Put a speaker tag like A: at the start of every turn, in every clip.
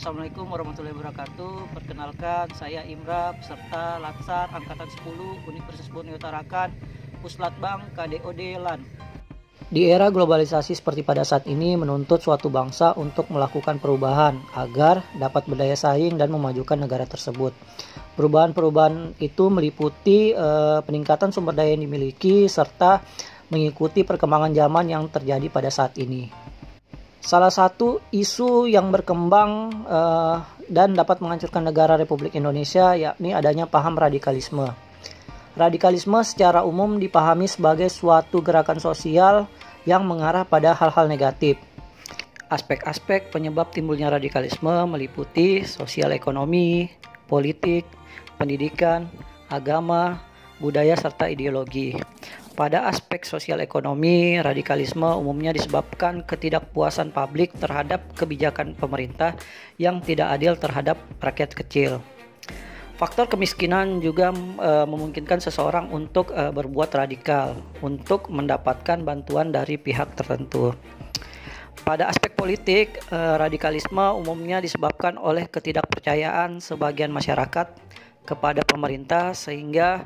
A: Assalamualaikum warahmatullahi wabarakatuh. Perkenalkan, saya Imra, peserta Latsar Angkatan 10 Universitas Borneo Tarakan, Puslatbang KDOD LAN. Di era globalisasi seperti pada saat ini menuntut suatu bangsa untuk melakukan perubahan agar dapat berdaya saing dan memajukan negara tersebut. Perubahan-perubahan itu meliputi peningkatan sumber daya yang dimiliki serta mengikuti perkembangan zaman yang terjadi pada saat ini. Salah satu isu yang berkembang dan dapat menghancurkan negara Republik Indonesia yakni adanya paham radikalisme. Radikalisme secara umum dipahami sebagai suatu gerakan sosial yang mengarah pada hal-hal negatif. Aspek-aspek penyebab timbulnya radikalisme meliputi sosial ekonomi, politik, pendidikan, agama, budaya, serta ideologi. Pada aspek sosial ekonomi, radikalisme umumnya disebabkan ketidakpuasan publik terhadap kebijakan pemerintah yang tidak adil terhadap rakyat kecil. Faktor kemiskinan juga memungkinkan seseorang untuk berbuat radikal untuk mendapatkan bantuan dari pihak tertentu. Pada aspek politik, radikalisme umumnya disebabkan oleh ketidakpercayaan sebagian masyarakat kepada pemerintah sehingga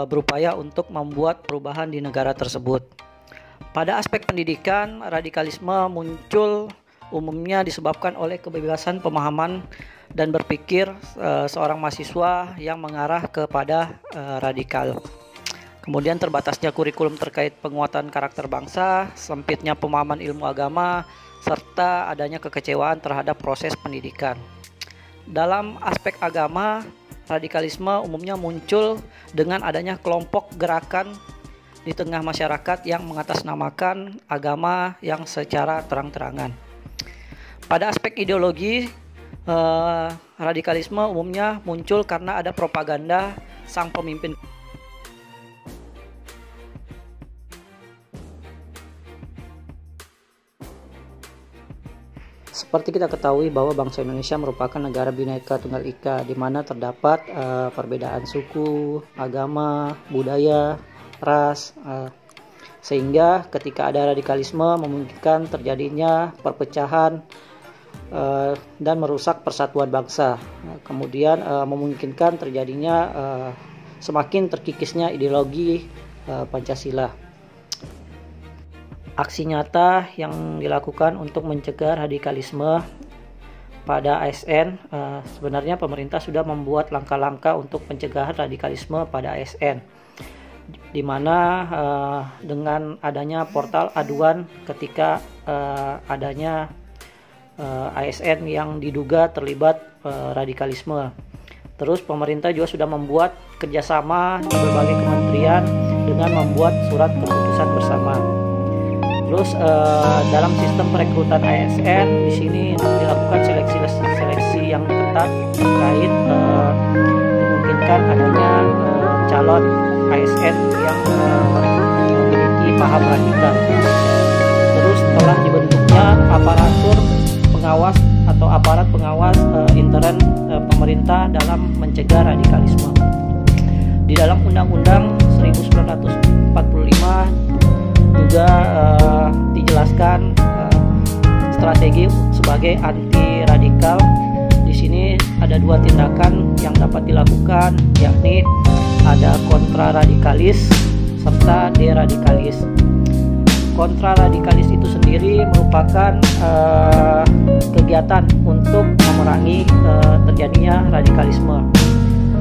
A: berupaya untuk membuat perubahan di negara tersebut. Pada aspek pendidikan, radikalisme muncul umumnya disebabkan oleh kebebasan pemahaman dan berpikir seorang mahasiswa yang mengarah kepada radikal. Kemudian terbatasnya kurikulum terkait penguatan karakter bangsa, sempitnya pemahaman ilmu agama, serta adanya kekecewaan terhadap proses pendidikan. Dalam aspek agama, radikalisme umumnya muncul dengan adanya kelompok gerakan di tengah masyarakat yang mengatasnamakan agama yang secara terang-terangan. Pada aspek ideologi, radikalisme umumnya muncul karena ada propaganda sang pemimpin. Seperti kita ketahui bahwa bangsa Indonesia merupakan negara Bhinneka Tunggal Ika, di mana terdapat perbedaan suku, agama, budaya, ras, sehingga ketika ada radikalisme memungkinkan terjadinya perpecahan dan merusak persatuan bangsa. Kemudian memungkinkan terjadinya semakin terkikisnya ideologi Pancasila. Aksi nyata yang dilakukan untuk mencegah radikalisme pada ASN, sebenarnya pemerintah sudah membuat langkah-langkah untuk pencegahan radikalisme pada ASN, di mana dengan adanya portal aduan ketika adanya ASN yang diduga terlibat radikalisme. Terus pemerintah juga sudah membuat kerjasama di berbagai kementerian dengan membuat surat keputusan bersama. Terus dalam sistem perekrutan ASN di sini dilakukan seleksi yang ketat terkait memungkinkan adanya calon ASN yang memiliki paham radikal. Terus setelah dibentuknya aparatur pengawas atau aparat pengawas intern pemerintah dalam mencegah radikalisme. Di dalam Undang-Undang 1945 juga dijelaskan strategi sebagai anti radikal. Di sini ada dua tindakan yang dapat dilakukan, yakni ada kontraradikalis serta deradikalis. Kontraradikalis itu sendiri merupakan kegiatan untuk memerangi terjadinya radikalisme,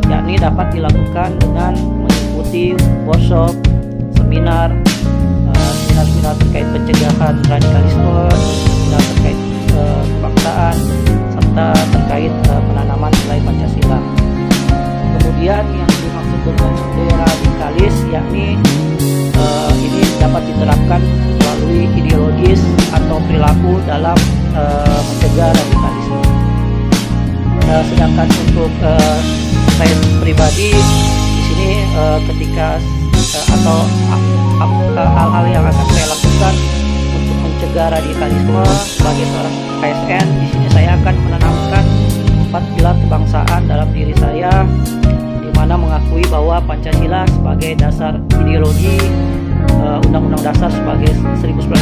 A: yakni dapat dilakukan dengan mengikuti workshop, seminar terkait pencegahan radikalisme, seminar terkait kebangsaan, serta terkait penanaman nilai Pancasila. Kemudian yang dimaksud dengan deradikalis yakni ini dapat diterapkan melalui ideologis atau perilaku dalam mencegah radikalisme. Sedangkan untuk saya pribadi di sini ketika atau hal-hal yang akan saya lakukan untuk mencegah radikalisme sebagai seorang ASN, di sini saya akan menanamkan 4 pilar kebangsaan dalam diri saya, di mana mengakui bahwa Pancasila sebagai dasar ideologi, Undang-Undang Dasar sebagai 1945